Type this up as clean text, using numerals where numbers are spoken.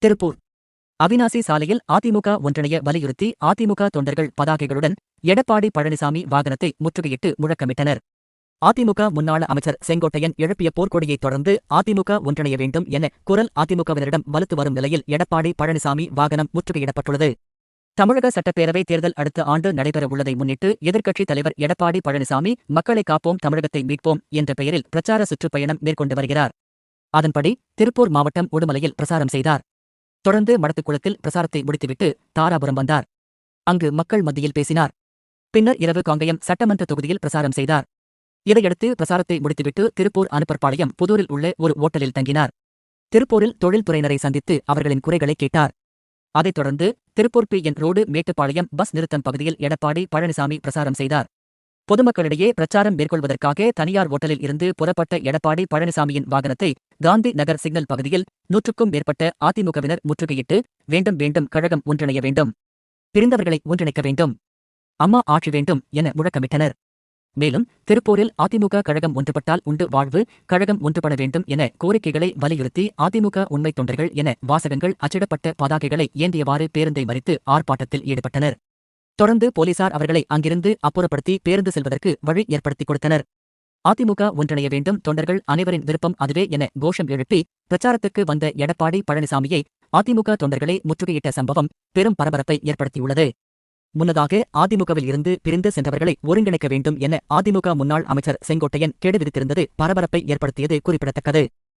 திருப்பூர் அவிநாசி சாலையில் அதிமுக ஒன்றிணைய வலியுறுத்தி அதிமுக தொண்டர்கள் பதாகைகளுடன் எடப்பாடி பழனிசாமி வாகனத்தை முற்றுகையிட்டு முழக்கமிட்டனர். அதிமுக முன்னாள் அமைச்சர் செங்கோட்டையன் எழுப்பிய போர்க்கொடியைத் தொடர்ந்து அதிமுக ஒன்றிணைய வேண்டும் என குரல் அதிமுகவினரிடம் வலுத்து வரும் நிலையில் எடப்பாடி பழனிசாமி வாகனம் முற்றுகையிடப்பட்டுள்ளது. தமிழக சட்டப்பேரவை தேர்தல் அடுத்த ஆண்டு நடைபெறவுள்ளதை முன்னிட்டு எதிர்க்கட்சித் தலைவர் எடப்பாடி பழனிசாமி மக்களை காப்போம் தமிழகத்தை மீட்போம் என்ற பெயரில் பிரச்சார சுற்றுப்பயணம் மேற்கொண்டு வருகிறார். அதன்படி திருப்பூர் மாவட்டம் உடுமலையில் பிரசாரம் செய்தார். தொடர்ந்து மடத்துக்குளத்தில் பிரசாரத்தை முடித்துவிட்டு தாராபுரம் வந்தார். அங்கு மக்கள் மத்தியில் பேசினார். பின்னர் இரவு காங்கயம் சட்டமன்ற தொகுதியில் பிரசாரம் செய்தார். இதையடுத்து பிரசாரத்தை முடித்துவிட்டு திருப்பூர் அனுப்பற்பாளையம் புதூரில் உள்ள ஒரு ஓட்டலில் தங்கினார். திருப்பூரில் தொழில்துறையினரை சந்தித்து அவர்களின் குறைகளை கேட்டார். அதைத் தொடர்ந்து Tiruppur PN road Mettupalayam bus நிறுத்தம் பகுதியில் எடப்பாடி பழனிசாமி பிரசாரம் செய்தார். பொதுமக்களிடையே பிரச்சாரம் மேற்கொள்வதற்காக தனியார் ஓட்டலில் இருந்து புறப்பட்ட எடப்பாடி பழனிசாமியின் வாகனத்தை காந்தி நகர் சிக்னல் பகுதியில் 100க்கும் மேற்பட்ட அதிமுகவினர் முற்றுகையிட்டு வேண்டும் வேண்டும் கழகம் ஒன்றிணைய வேண்டும், பிரிந்தவர்களை ஒன்றிணைக்க வேண்டும், அம்மா ஆட்சி வேண்டும் என முழக்கமிட்டனர். மேலும் திருப்பூரில் அதிமுக கழகம் ஒன்றுபட்டால் உண்டு வாழ்வு, கழகம் ஒன்றுபட வேண்டும் என கோரிக்கைகளை வலியுறுத்தி அதிமுக உண்மை தொண்டர்கள் என வாசகங்கள் அச்சிடப்பட்ட பதாகைகளை ஏந்தியவாறு பேருந்தை மறித்து ஆர்ப்பாட்டத்தில் ஈடுபட்டனர். தொடர்ந்து போலீசார் அவர்களை அங்கிருந்து அப்புறப்படுத்தி பேருந்து செல்வதற்கு வழி ஏற்படுத்திக் கொடுத்தனர். அதிமுக ஒன்றிணைய வேண்டும், தொண்டர்கள் அனைவரின் விருப்பம் அதுவே என கோஷம் எழுப்பி பிரச்சாரத்துக்கு வந்த எடப்பாடி பழனிசாமியை அதிமுக தொண்டர்களை முற்றுகையிட்ட சம்பவம் பெரும் பரபரப்பை ஏற்படுத்தியுள்ளது. முன்னதாக அதிமுகவில் இருந்து பிரிந்து சென்றவர்களை ஒருங்கிணைக்க வேண்டும் என அதிமுக முன்னாள் அமைச்சர் செங்கோட்டையன் கெடு விதித்திருந்தது பரபரப்பை ஏற்படுத்தியது குறிப்பிடத்தக்கது.